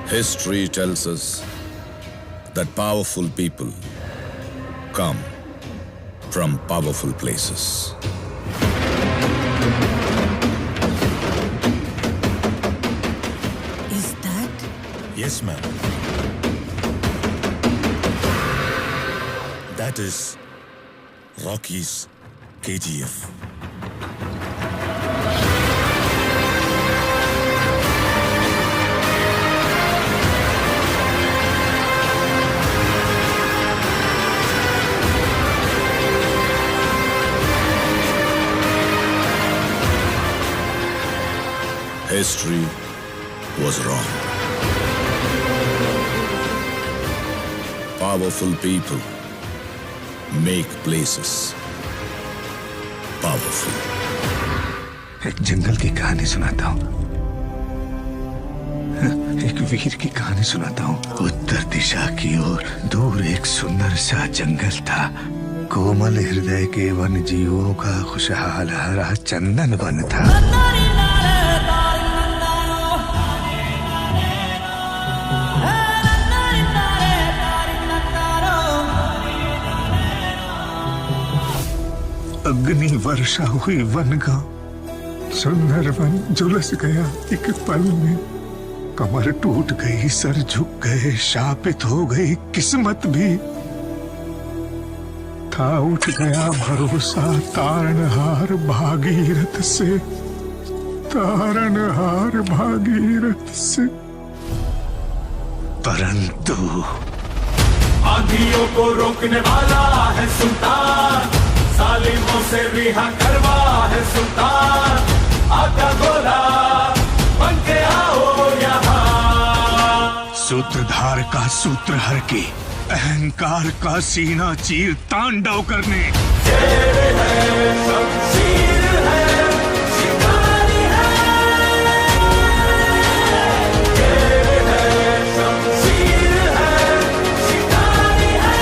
History tells us that powerful people come from powerful places. Is that? Yes, ma'am. That is Rocky's KGF. History was wrong. Powerful people make places powerful. एक जंगल की कहानी सुनाता हूँ। एक वीर की कहानी सुनाता हूँ। उत्तर दिशा की ओर दूर एक सुंदर सा जंगल था। कोमल हृदय के वन जीवों का खुशहाल हरा चंदन वन था। अग्नि वर्षा हुई वन का सुंदर वन झुलस गया एक पल में। कमर टूट गई, सर झुक गए, शापित हो गई किस्मत भी। था उठ गया भरोसा तारणहार भागीरथ से, तारणहार भागीरथ से। परंतु आंधियों को रोकने वाला है सुल्तान, सालिमों से रिहा करवा है सुल्तान। आका गोला बन के आओ यहाँ। सूत्रधार का सूत्र हर के, अहंकार का सीना चीर तांडव करने। शेर है शमशीर है शिकारी है, शेर है शमशीर है शिकारी है।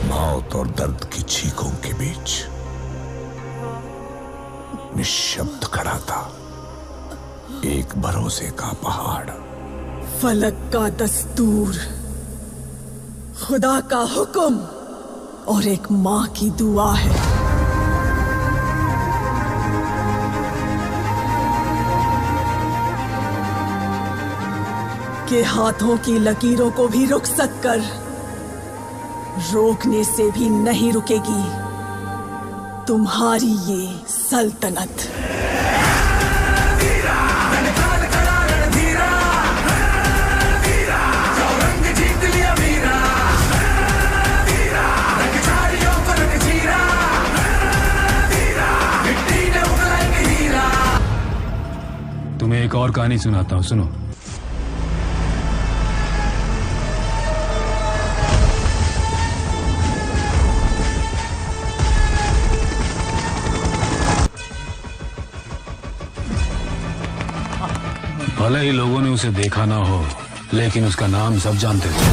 मौत और दर्द की चीखों के बीच निशब्द खड़ा था एक भरोसे का पहाड़। फलक का दस्तूर, खुदा का हुक्म और एक माँ की दुआ है। के हाथों की लकीरों को भी रुखसत कर, रोकने से भी नहीं रुकेगी तुम्हारी ये सल्तनत। तुम्हें एक और कहानी सुनाता हूँ, सुनो। भले ही लोगों ने उसे देखा ना हो, लेकिन उसका नाम सब जानते थे।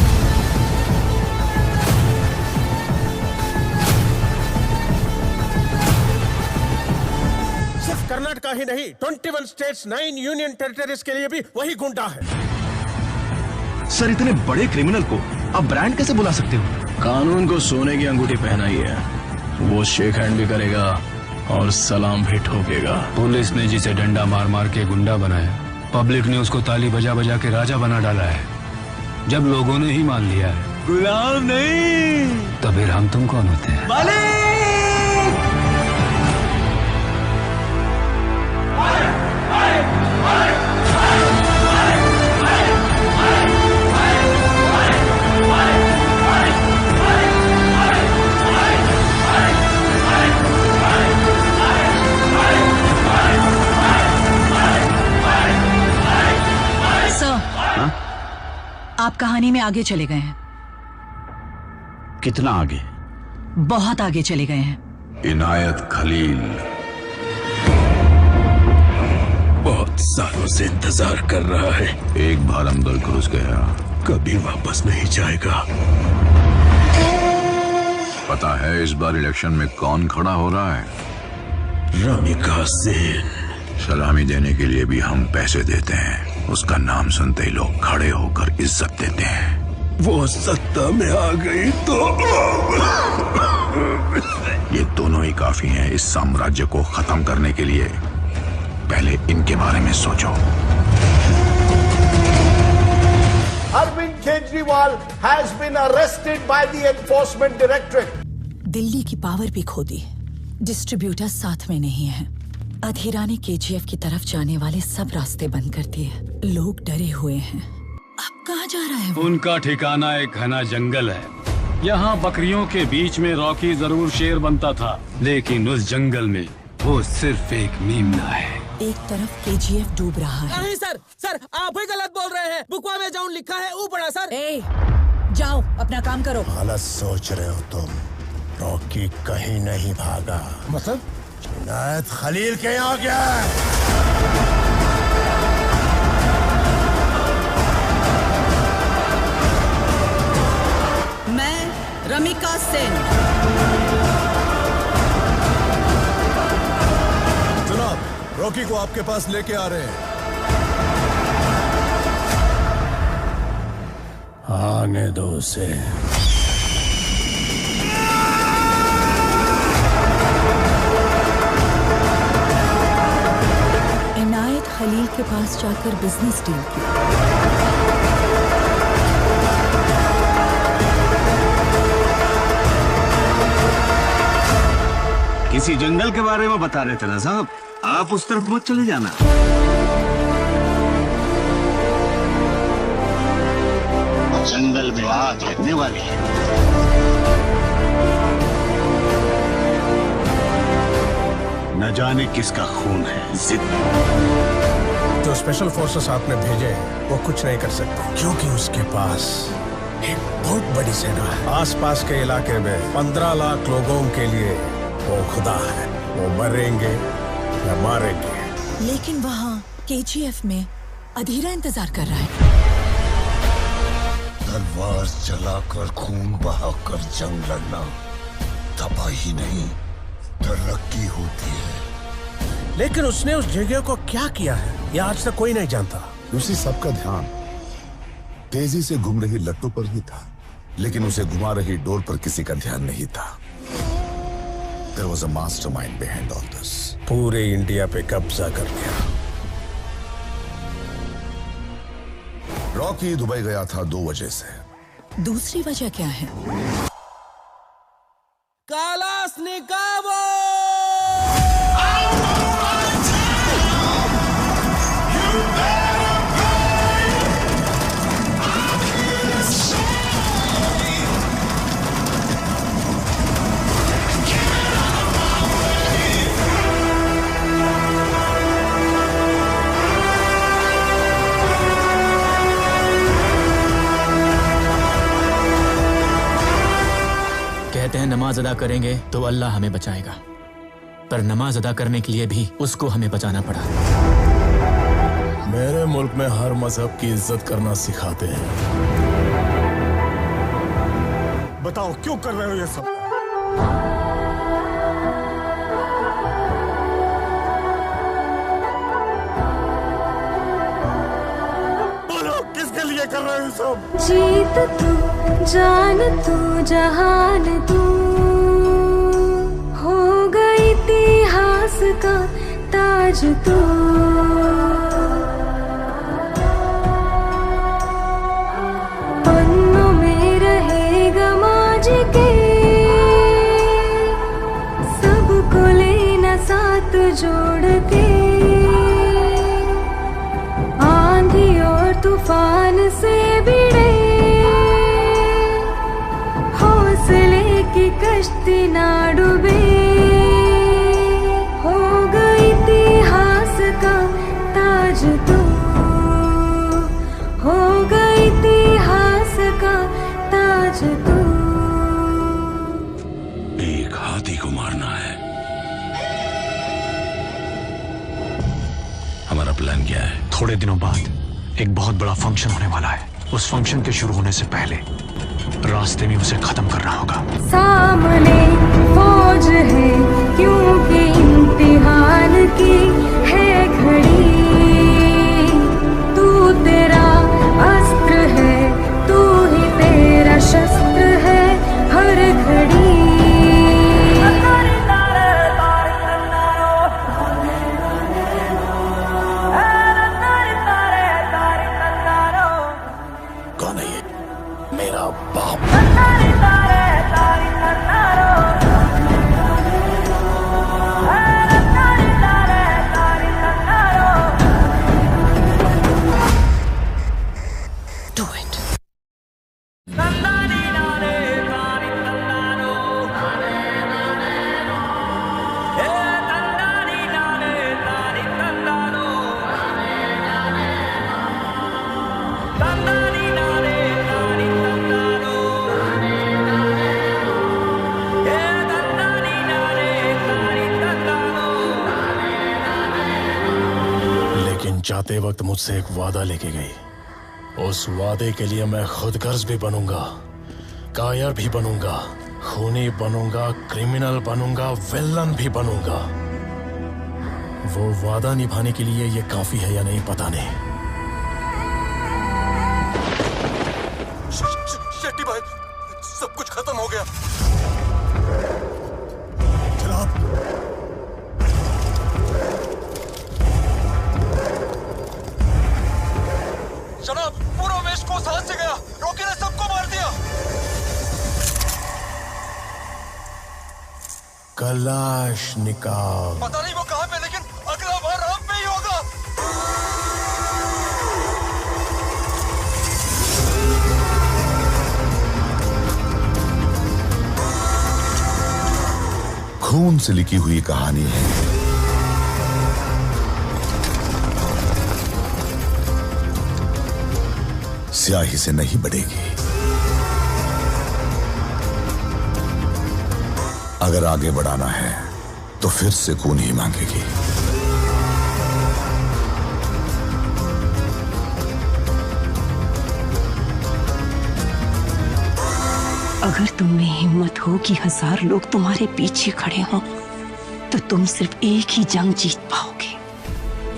सिर्फ कर्नाटका ही नहीं, 21 स्टेट्स, 9 यूनियन टेरिटरीज के लिए भी वही गुंडा है। सर, इतने बड़े क्रिमिनल को आप ब्रांड कैसे बुला सकते हो? कानून को सोने की अंगूठी पहनाई है, वो शेक हैंड भी करेगा और सलाम भी ठोकेगा। पुलिस ने जिसे डंडा मार मार के गुंडा बनाया, पब्लिक ने उसको ताली बजा बजा के राजा बना डाला है। जब लोगों ने ही मान लिया है गुलाम नहीं, तो फिर हम तुम कौन होते हैं? आप कहानी में आगे चले गए हैं। कितना आगे? बहुत आगे चले गए हैं। इनायत खलील बहुत सालों से इंतजार कर रहा है। एक बार अंदर घुस गया, कभी वापस नहीं जाएगा। पता है इस बार इलेक्शन में कौन खड़ा हो रहा है? रमिका सेन। सलामी देने के लिए भी हम पैसे देते हैं। उसका नाम सुनते ही लोग खड़े होकर इज्जत देते हैं। वो सत्ता में आ गई तो ये दोनों ही काफी हैं इस साम्राज्य को खत्म करने के लिए। पहले इनके बारे में सोचो। Arvind Kejriwal has been arrested by the Enforcement Directorate. Delhi की पावर भी खो दी, डिस्ट्रीब्यूटर साथ में नहीं है। अधीरा ने केजीएफ की तरफ जाने वाले सब रास्ते बंद कर दिए। लोग डरे हुए हैं। अब कहाँ जा रहा है वो? उनका ठिकाना एक घना जंगल है। यहाँ बकरियों के बीच में रॉकी जरूर शेर बनता था, लेकिन उस जंगल में वो सिर्फ एक मीमना है। एक तरफ केजीएफ डूब रहा है। नहीं सर, सर आप ही गलत बोल रहे हैं। बुकवा में जाऊन लिखा है ऊपड़ा सर। ए, जाओ अपना काम करो। गलत सोच रहे हो तुम। रॉकी कहीं नहीं भागा। मतलब इनायत खलील के यहाँ गया है। मैं रमिका सेन। जनाब, रॉकी को आपके पास लेके आ रहे हैं। आने दो उसे। इनायत खलील के पास जाकर बिजनेस डील की। किसी जंगल के बारे में बता रहे थे ना साहब, आप उस तरफ मत चले जाना। जंगल में आग लगने वाली है। न जाने किसका खून है। जिद जो स्पेशल फोर्सेस आपने भेजे वो कुछ नहीं कर सकते, क्योंकि उसके पास एक बहुत बड़ी सेना है। आसपास के इलाके में 15 लाख लोगों के लिए वो खुदा है। वो मरेंगे या मारेंगे। लेकिन वहाँ केजीएफ में अधीरा इंतजार कर रहा है। तलवार चलाकर खून बहाकर जंग लड़ना तबाही नहीं, तरक्की होती है। लेकिन उसने उस जगह को क्या किया है ये आज तक कोई नहीं जानता। उसी सबका ध्यान तेजी से घूम रही लट्टू पर ही था, लेकिन उसे घुमा रही डोर पर किसी का ध्यान नहीं था। There was a mastermind behind all this. पूरे इंडिया पे कब्जा कर लिया। रॉकी दुबई गया था 2 वजह से। दूसरी वजह क्या है? कालास निकावो। कहते हैं नमाज अदा करेंगे तो अल्लाह हमें बचाएगा, पर नमाज अदा करने के लिए भी उसको हमें बचाना पड़ा। मेरे मुल्क में हर मजहब की इज्जत करना सिखाते हैं। बताओ क्यों कर रहे हो ये सब? बोलो किसके लिए कर रहे हो ये सब? जीत तू, जान तू, जहान तू, हो गई इतिहास का ताज तू। पन्नों में रहेगा माज के, सबको लेना साथ जोड़ के। आंधी और तूफान से भिड़े हौसले की कश्ती ना डूबे। हो गई इतिहास का ताज तू, हो गई इतिहास का ताज तू। एक हाथी को मारना है। हमारा प्लान क्या है? थोड़े दिनों बाद एक बहुत बड़ा फंक्शन होने वाला है। उस फंक्शन के शुरू होने से पहले रास्ते में उसे खत्म करना होगा। सामने फौज है क्योंकि इम्तिहान की है जाते वक्त मुझसे एक वादा लेके गई। उस वादे के लिए मैं खुद गर्ज भी बनूंगा, कायर भी बनूंगा, खूनी बनूंगा, क्रिमिनल बनूंगा, विलन भी बनूंगा। वो वादा निभाने के लिए ये काफी है या नहीं पता नहीं। शेट्टी भाई, सब कुछ खत्म हो गया। जनाब, जनाब, पूरा वेस्ट कोस्ट हाथ से गया। रॉकी ने सबको मार दिया। कलाशनिकोव। पता नहीं वो कहाँ पे, लेकिन अगला बार हम पे ही होगा। खून से लिखी हुई कहानी है। स्याही से नहीं बढ़ेगी। अगर आगे बढ़ाना है तो फिर से खून ही मांगेगी। अगर तुम में हिम्मत हो कि 1000 लोग तुम्हारे पीछे खड़े हों, तो तुम सिर्फ एक ही जंग जीत पाओगे।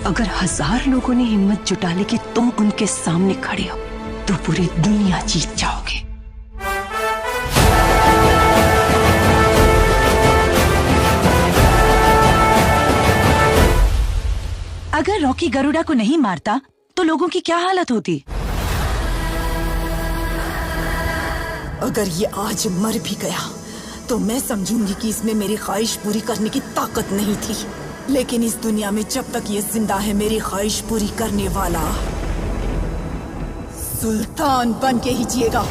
अगर 1000 लोगों ने हिम्मत जुटा ली कि तुम उनके सामने खड़े हो, तो पूरी दुनिया जीत जाओगे। अगर रॉकी गरुड़ा को नहीं मारता तो लोगों की क्या हालत होती? अगर ये आज मर भी गया तो मैं समझूंगी कि इसमें मेरी ख्वाहिश पूरी करने की ताकत नहीं थी। लेकिन इस दुनिया में जब तक ये जिंदा है, मेरी ख्वाहिश पूरी करने वाला सुल्तान बन के ही जिएगा।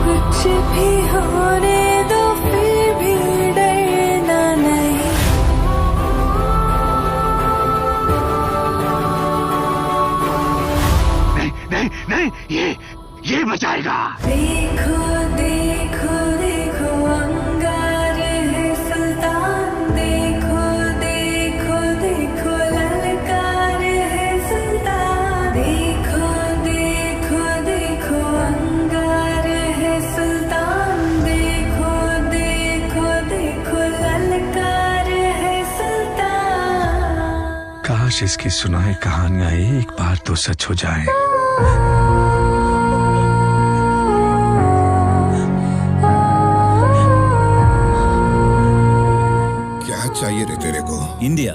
कुछ भी होने दो, फिर भी डरना नहीं। नहीं नहीं, ये बचाएगा। देखो देखो देखो, अंगार है सुल्तान। देखो देखो देखो, ललकार है सुल्तान। देखो देखो देखो, अंगार है सुल्तान। देखो देखो देखो, ललकार है सुल्तान। काश इसकी सुनाई कहानियां एक बार तो सच हो जाएं। क्या चाहिए रे तेरे को? इंडिया।